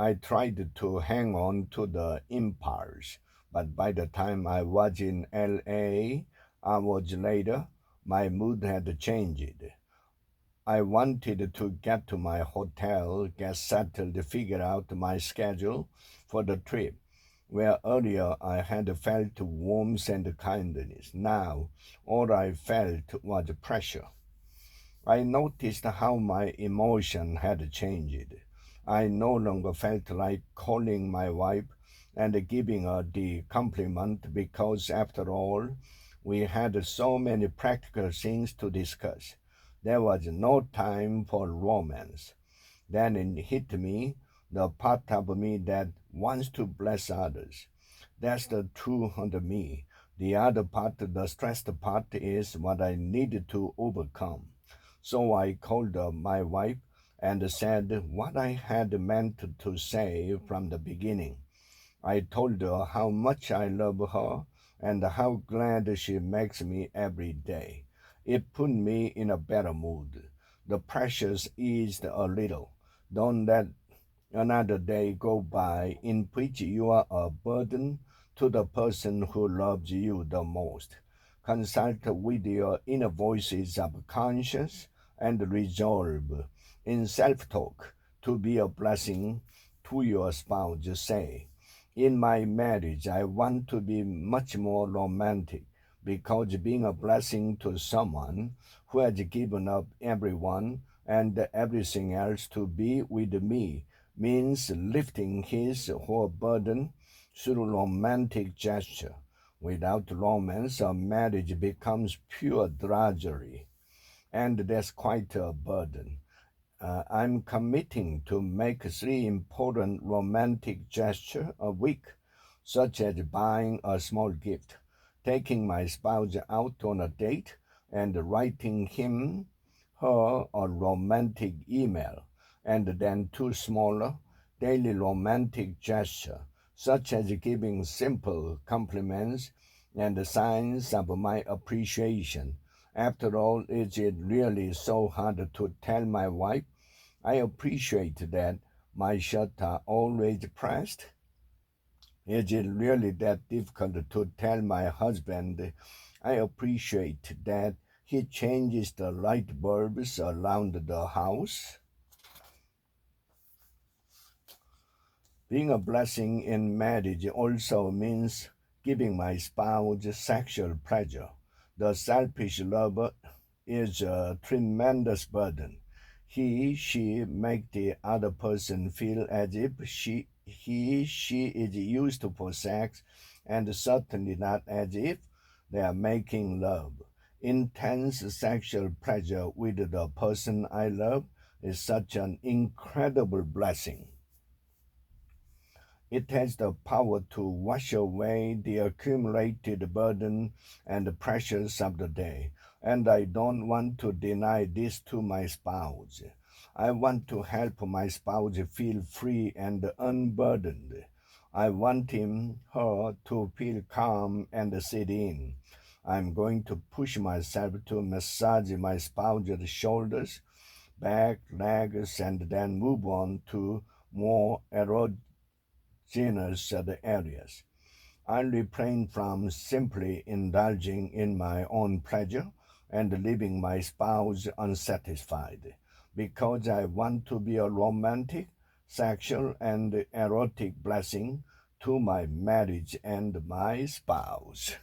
I tried to hang on to the impulse, but by the time I was in LA hours later, my mood had changed. I wanted to get to my hotel, get settled, figure out my schedule for the trip, where earlier I had felt warmth and kindness. Now, all I felt was pressure. I noticed how my emotion had changed. I no longer felt like calling my wife and giving her the compliment because, after all, we had so many practical things to discuss. There was no time for romance. Then it hit me, the part of me that wants to bless others. That's the true under me. The other part, the stressed part, is what I needed to overcome. So I called my wife and said what I had meant to say from the beginning. I told her how much I love her and how glad she makes me every day. It put me in a better mood. The pressures eased a little. Don't let another day go by in which you are a burden to the person who loves you the most. Consult with your inner voices of conscience and resolve in self talk to be a blessing to your spouse. Say, in my marriage, I want to be much more romantic because being a blessing to someone who has given up everyone and everything else to be with me means lifting his whole burden through romantic gesture. Without romance, a marriage becomes pure drudgery, and that's quite a burden. I'm committing to make three important romantic gestures a week, such as buying a small gift, taking my spouse out on a date, and writing him, her a romantic email, and then two smaller daily romantic gestures, such as giving simple compliments and signs of my appreciation. After all, is it really so hard to tell my wife I appreciate that my shirts are always pressed? Is it really that difficult to tell my husband I appreciate that he changes the light bulbs around the house? Being a blessing in marriage also means giving my spouse sexual pleasure. The selfish lover is a tremendous burden. She make the other person feel as if she is used for sex, and certainly not as if they are making love. Intense sexual pleasure with the person I love is such an incredible blessing. It has the power to wash away the accumulated burden and pressures of the day, and I don't want to deny this to my spouse. I want to help my spouse feel free and unburdened. I want her to feel calm and serene. I'm going to push myself to massage my spouse's shoulders, back, legs, and then move on to more erogenous areas. I refrain from simply indulging in my own pleasure and leaving my spouse unsatisfied because I want to be a romantic, sexual, and erotic blessing to my marriage and my spouse.